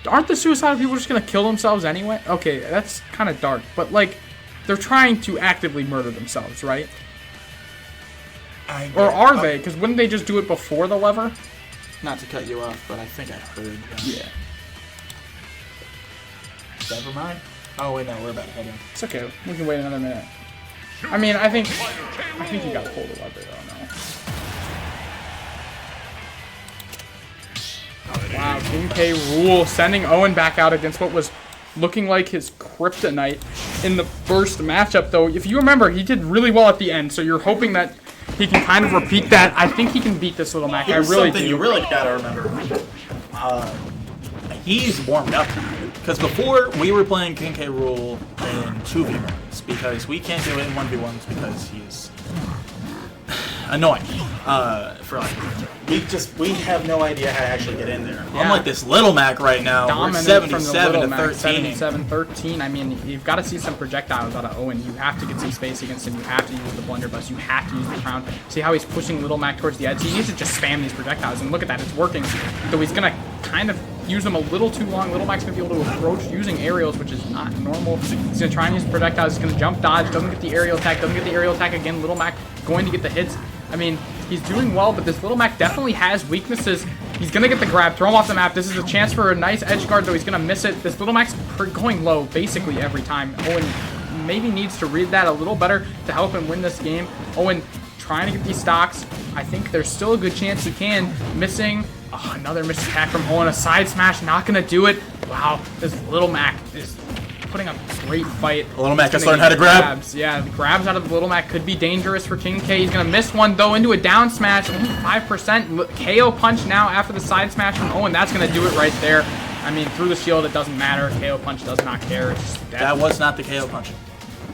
Aren't the suicidal people just gonna kill themselves anyway? Okay, that's kind of dark, but like, they're trying to actively murder themselves, right? Or are they? Because wouldn't they just do it before the lever? Not to cut you off, but I think I heard that. Yeah. Never mind. Oh wait, no, we're about to head in. It's okay. We can wait another minute. I mean, I think you gotta pull the lever though. No. Wow, King K. Rool sending Owen back out against what was looking like his kryptonite in the first matchup, though. If you remember, he did really well at the end, so you're hoping that he can kind of repeat that. I think he can beat this little Mac. Here's I really something do. you really gotta remember. He's warmed up now. Because before, we were playing King K. Rool in 2v1s, because we can't do it in 1v1s because he's annoying. For like, we have no idea how to actually get in there. Yeah. I'm like this little Mac right now. Dominant We're from the 77 little to Mac, 13. 77-13. I mean, you've got to see some projectiles out of Owen. You have to get some space against him. You have to use the blunderbuss. You have to use the crown. See how he's pushing little Mac towards the edge? He needs to just spam these projectiles, and look at that. It's working. Though he's going to kind of use them a little too long. Little Mac's going to be able to approach using aerials, which is not normal. He's going to try and use projectiles. He's going to jump dodge. Doesn't get the aerial attack. Doesn't get the aerial attack again. Little Mac going to get the hits. I mean, he's doing well, but this little Mac definitely has weaknesses. He's going to get the grab, throw him off the map. This is a chance for a nice edge guard, though he's going to miss it. This little Mac's going low basically every time. Owen maybe needs to read that a little better to help him win this game. Owen trying to get these stocks. I think there's still a good chance he can. Missing. Oh, another missed attack from Owen. A side smash, not going to do it. Wow, this Little Mac is putting up a great fight. Little Mac has learned how to grab. Grabs. Yeah, the grabs out of the Little Mac could be dangerous for King K. He's going to miss one, though, into a down smash. Only 5%. KO punch now after the side smash from Owen. That's going to do it right there. I mean, through the shield, it doesn't matter. KO punch does not care. It's just That was not the KO punch.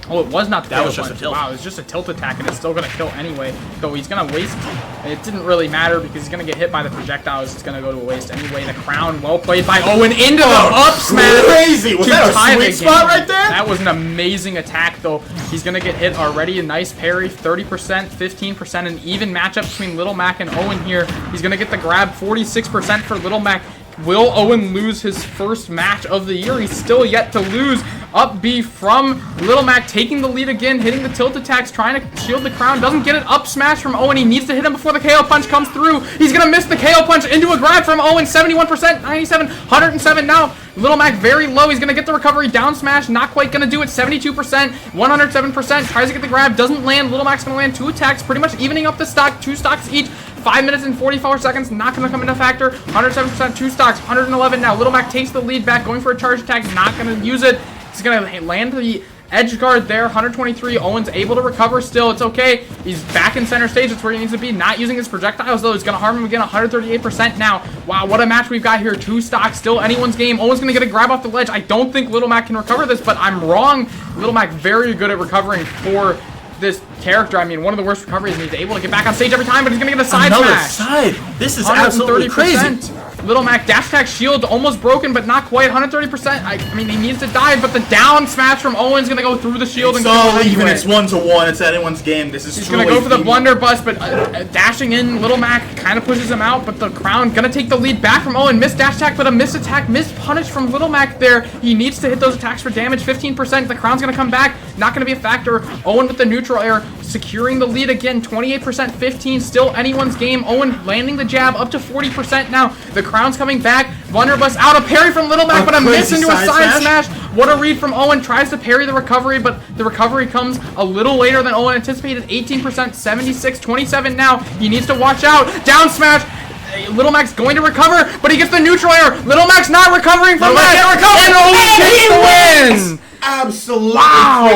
Oh, it was not the That KO was just punch. a tilt. Wow, it was just a tilt attack, and it's still going to kill anyway. Though he's going to waste. It didn't really matter because he's going to get hit by the projectiles. It's going to go to waste anyway. The crown, well played by Owen into the up smash. Crazy! Was that a sweet spot right there? That was an amazing attack, though. He's going to get hit already. A nice parry, 30%, 15%, an even matchup between Little Mac and Owen here. He's going to get the grab, 46% for Little Mac. Will Owen lose his first match of the year? He's still yet to lose. Up B from Little Mac, taking the lead again, hitting the tilt attacks, trying to shield the crown. Doesn't get it up smash from Owen. He needs to hit him before the KO punch comes through. He's going to miss the KO punch into a grab from Owen. 71%, 97, 107 now. Little Mac very low. He's going to get the recovery. Down smash, not quite going to do it. 72%, 107%. Tries to get the grab, doesn't land. Little Mac's going to land 2 attacks, pretty much evening up the stock. 2 stocks each. 5 minutes and 44 seconds, not going to come into factor. 107%, 2 stocks, 111 now. Little Mac takes the lead back, going for a charge attack, not going to use it. He's going to land the edge guard there, 123. Owen's able to recover still. It's okay. He's back in center stage. That's where he needs to be. Not using his projectiles, though. He's going to harm him again, 138% now. Wow, what a match we've got here. 2 stocks, still anyone's game. Owen's going to get a grab off the ledge. I don't think Little Mac can recover this, but I'm wrong. Little Mac very good at recovering for this character. I mean, one of the worst recoveries, and he's able to get back on stage every time, but he's going to get a side smash. Side. This is absolutely crazy. Little Mac dash attack shield almost broken, but not quite. 130%. I mean, he needs to dive, but the down smash from Owen's going to go through the shield. It's all even. It's 1-1. It's anyone's game. This is He's going to go for the blunderbuss, but dashing in, Little Mac kind of pushes him out, but the crown going to take the lead back from Owen. Missed dash attack, but a missed attack, missed punish from Little Mac there. He needs to hit those attacks for damage. 15%. The crown's going to come back. Not going to be a factor. Owen with the neutral air, securing the lead again. 28%, 15. Still anyone's game. Owen landing the jab up to 40% now. The crown's coming back. Blunderbuss out. A parry from Little Mac, but a miss into a side smash. What a read from Owen. Tries to parry the recovery, but the recovery comes a little later than Owen anticipated. 18%, 76, 27 now. He needs to watch out. Down smash. Little Mac's going to recover, but he gets the neutral air. Little Mac's not recovering from that. And Owen takes the win. Absolutely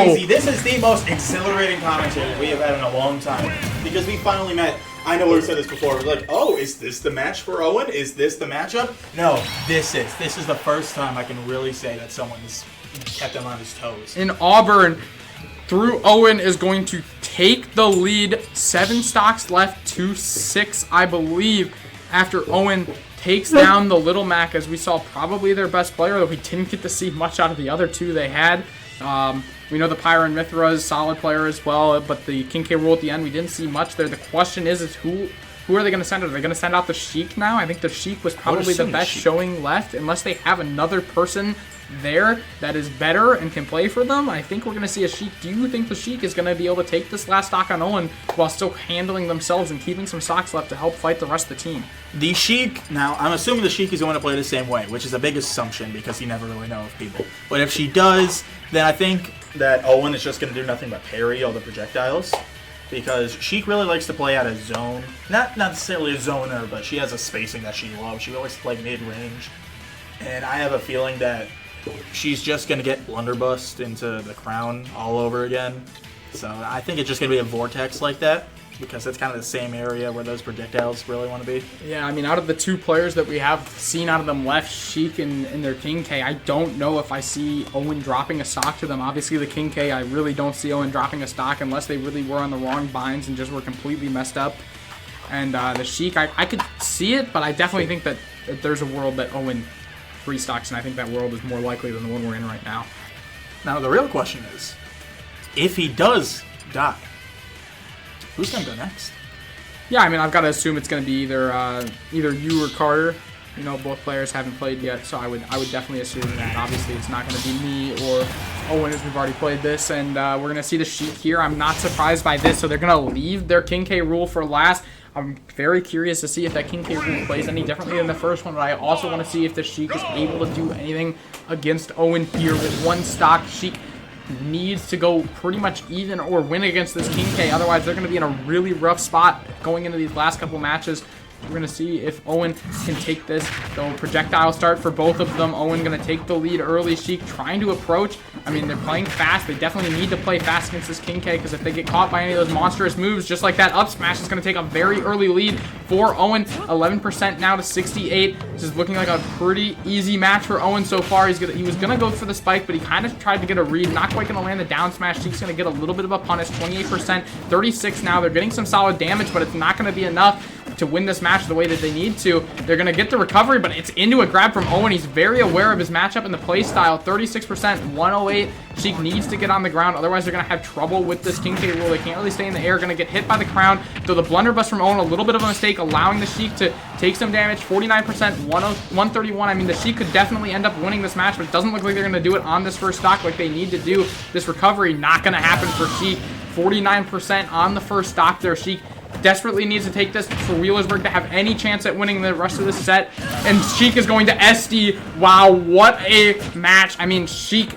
crazy. This is the most exhilarating commentary we have had in a long time because we finally met. I know we've said this before. We're like, oh, is this the match for Owen? Is this the matchup? No, this is. This is the first time I can really say that someone's kept him on his toes. In Auburn, through Owen is going to take the lead. 7 stocks left to 6, I believe, after Owen takes down the Little Mac, as we saw probably their best player, though we didn't get to see much out of the other 2 they had. We know the Pyro and Mithra is a solid player as well, but the King K. Rool at the end, we didn't see much there. The question is who are they going to send? Are they going to send out the Sheik now? I think the Sheik was probably the best showing left, unless they have another person there that is better and can play for them. I think we're going to see a Sheik. Do you think the Sheik is going to be able to take this last stock on Owen while still handling themselves and keeping some stocks left to help fight the rest of the team? The Sheik, now, I'm assuming the Sheik is going to play the same way, which is a big assumption because you never really know of people. But if she does, then I think that Owen is just going to do nothing but parry all the projectiles. Because Sheik really likes to play out of zone. Not necessarily a zoner, but she has a spacing that she loves. She always play mid-range. And I have a feeling that she's just going to get blunderbust into the crown all over again. So I think it's just going to be a vortex like that, because that's kind of the same area where those projectiles really want to be. Yeah, I mean, out of the 2 players that we have seen out of them left, Sheik and their King K, I don't know if I see Owen dropping a stock to them. Obviously, the King K, I really don't see Owen dropping a stock unless they really were on the wrong binds and just were completely messed up. And the Sheik, I could see it, but I definitely think that there's a world that Owen 3 stocks, and I think that world is more likely than the one we're in right now. Now, the real question is, if he does die, who's going to go next? Yeah, I mean, I've got to assume it's going to be either you or Carter. You know, both players haven't played yet, so I would definitely assume that. Obviously, it's not going to be me or Owen, as we've already played this, and we're going to see the Sheik here. I'm not surprised by this, so they're going to leave their King K. Rool for last. I'm very curious to see if that King K. Rool plays any differently than the first one, but I also want to see if the Sheik is able to do anything against Owen here with 1 stock. Sheik needs to go pretty much even or win against this King K. Otherwise, they're going to be in a really rough spot going into these last couple matches. We're going to see if Owen can take this. So projectile start for both of them. Owen going to take the lead early. Sheik trying to approach. I mean, they're playing fast. They definitely need to play fast against this King K, because if they get caught by any of those monstrous moves, just like that up smash, is going to take a very early lead for Owen. 11% now to 68. This is looking like a pretty easy match for Owen so far. He was going to go for the spike, but he kind of tried to get a read. Not quite going to land the down smash. Sheik's going to get a little bit of a punish. 28%, 36 now. They're getting some solid damage, but it's not going to be enough to win this match the way that they need to. They're going to get the recovery, but it's into a grab from Owen. He's very aware of his matchup and the play style. 36%, 108. Sheik needs to get on the ground, otherwise they're going to have trouble with this King K rule. They can't really stay in the air. Going to get hit by the crown. So the blunderbuss from Owen, a little bit of a mistake, allowing the Sheik to take some damage. 49%, 131. I mean, the Sheik could definitely end up winning this match, but it doesn't look like they're going to do it on this first stock like they need to do. This recovery not going to happen for Sheik. 49% on the first stock there. Sheik desperately needs to take this for Wheelersburg to have any chance at winning the rest of this set. And Sheik is going to SD. Wow, what a match. I mean, Sheik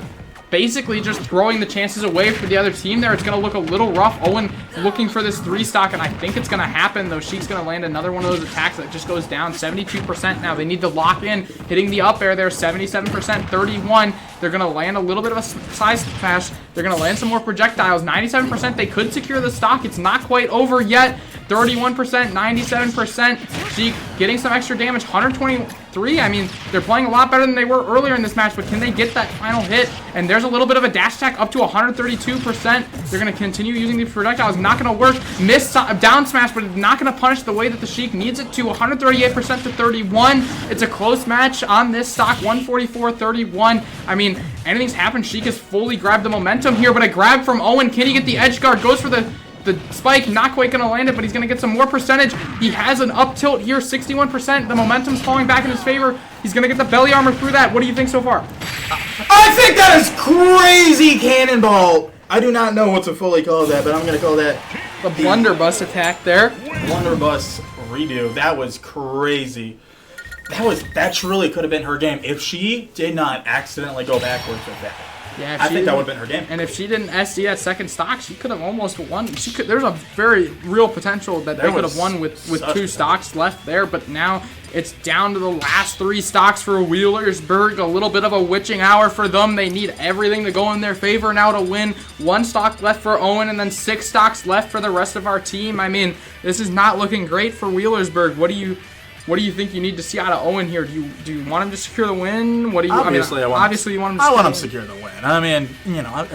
basically just throwing the chances away for the other team there. It's going to look a little rough. Owen looking for this 3 stock, and I think it's going to happen, though. Sheik's going to land another one of those attacks that just goes down. 72% now. They need to lock in. Hitting the up air there. 77%, 31. They're going to land a little bit of a side smash. They're going to land some more projectiles. 97%. They could secure the stock. It's not quite over yet. 31%, 97%. Sheik getting some extra damage. 123. I mean, they're playing a lot better than they were earlier in this match, but can they get that final hit? And there's a little bit of a dash attack up to 132%. They're going to continue using these projectiles. Not going to work. Miss down smash, but it's not going to punish the way that the Sheik needs it to. 138% to 31. It's a close match on this stock. 144-31. I mean, anything's happened. Sheik has fully grabbed the momentum here, but a grab from Owen. Can he get the edge guard? Goes for the spike, not quite going to land it, but he's going to get some more percentage. He has an up tilt here, 61%. The momentum's falling back in his favor. He's going to get the belly armor through that. What do you think so far? I think that is crazy cannonball. I do not know what to fully call that, but I'm going to call that the blunderbuss attack there. Blunderbuss redo. That was crazy. That truly could have been her game if she did not accidentally go backwards with that. Yeah, I think that would have been her game. And if she didn't SD that second stock, she could have almost won. There's a very real potential that they could have won with 2 stocks left there. But now it's down to the last 3 stocks for Wheelersburg. A little bit of a witching hour for them. They need everything to go in their favor now to win. 1 stock left for Owen, and then 6 stocks left for the rest of our team. I mean, this is not looking great for Wheelersburg. What do you think you need to see out of Owen here? Do you want him to secure the win? What do you? Obviously, I want him. I want him to secure the win. I mean,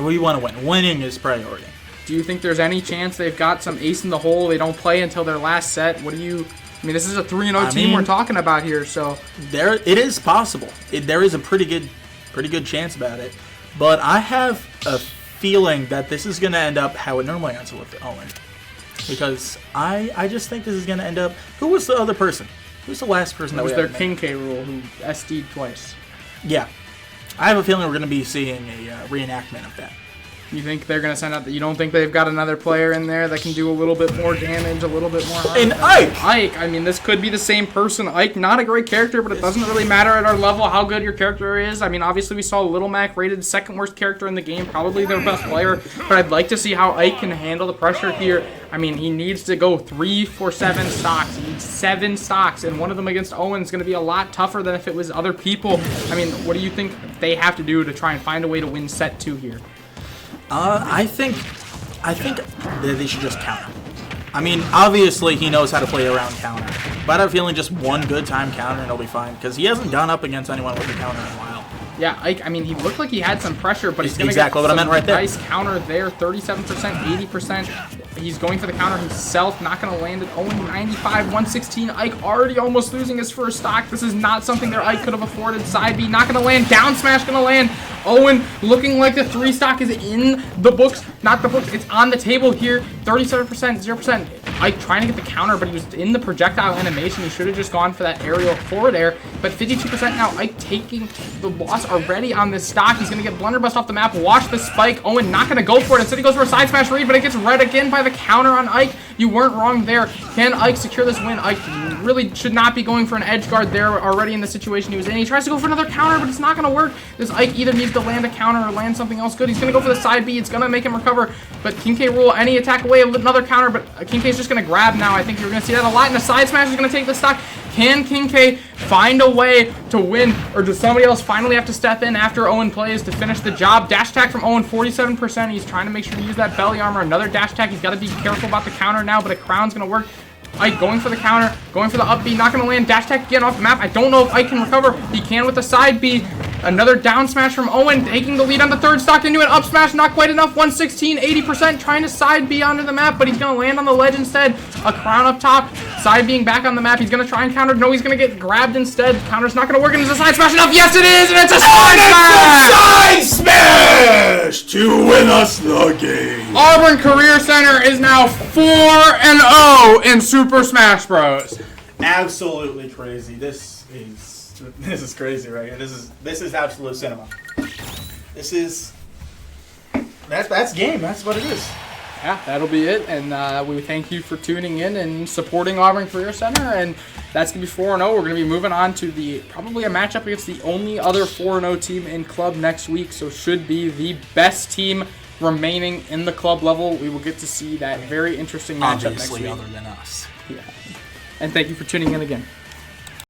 we want to win. Winning is priority. Do you think there's any chance they've got some ace in the hole? They don't play until their last set. What do you? I mean, this is a 3-0 team we're talking about here, so it is possible. There is a pretty good chance about it. But I have a feeling that this is going to end up how it normally ends with Owen, because I just think this is going to end up. Who was the other person? Who's the last person that was their King K rule who SD'd twice? Yeah. I have a feeling we're going to be seeing a reenactment of that. You think they're going to send out you don't think they've got another player in there that can do a little bit more damage, a little bit more harm? And Ike! I mean, this could be the same person. Ike, not a great character, but it doesn't really matter at our level how good your character is. I mean, obviously we saw Little Mac rated 2nd worst character in the game, probably their best player, but I'd like to see how Ike can handle the pressure here. I mean, he needs to go 3 for 7 stocks. He needs 7 stocks, and one of them against Owen is going to be a lot tougher than if it was other people. I mean, what do you think they have to do to try and find a way to win set 2 here? I think that they should just counter. I mean, obviously he knows how to play around counter, but I have a feeling just one good time counter and he'll be fine, because he hasn't gone up against anyone with a counter in a while. Yeah, Ike, I mean, he looked like he had some pressure, but he's going to exactly what I meant right there. Nice counter there, 37%, 80%. He's going for the counter himself, not going to land it. Owen 95, 116. Ike already almost losing his first stock. This is not something that Ike could have afforded. Side B not going to land. Down smash going to land. Owen looking like the 3 stock is in the books. Not the books, it's on the table here. 37%, 0%. Ike trying to get the counter, but he was in the projectile animation. He should have just gone for that aerial forward air. But 52% now, Ike taking the loss already on this stock. He's going to get blunderbussed off the map. Watch the spike. Owen not going to go for it. Instead, he goes for a side smash read, but it gets read again by the counter on Ike. You weren't wrong there. Can Ike secure this win? Ike really should not be going for an edge guard there already in the situation he was in. He tries to go for another counter, but it's not going to work. This Ike either needs to land a counter or land something else good. He's going to go for the side B. It's going to make him recover, but King K rule any attack away, another counter, but King K's just going to grab now. I think you're going to see that a lot, and the side smash is going to take the stock. Can King K find a way to win, or does somebody else finally have to step in after Owen plays to finish the job? Dash attack from Owen, 47%. He's trying to make sure to use that belly armor. Another dash attack. He's got to be careful about the counter now, but a crown's going to work. Ike going for the counter, going for the up B, not going to land. Dash attack again off the map. I don't know if Ike can recover. He can with the side B. Another down smash from Owen, taking the lead on the third stock into an up smash. Not quite enough. 116, 80%. Trying to side B onto the map, but he's going to land on the ledge instead. A crown up top. Side being back on the map. He's going to try and counter. No, he's going to get grabbed instead. Counter's not going to work, and it's a side smash enough. Yes, it is, and it's a side smash! Side smash to win us the game. Auburn Career Center is now 4-0 in Super Smash Bros. Absolutely crazy. This is crazy right here. This is absolute cinema. That's game. That's what it is. Yeah, that'll be it. And we thank you for tuning in and supporting Auburn Career Center. And that's going to be 4-0. We're going to be moving on to probably a matchup against the only other 4-0 team in club next week. So should be the best team remaining in the club level. We will get to see that very interesting matchup next week. Obviously, other than us. Yeah. And thank you for tuning in again.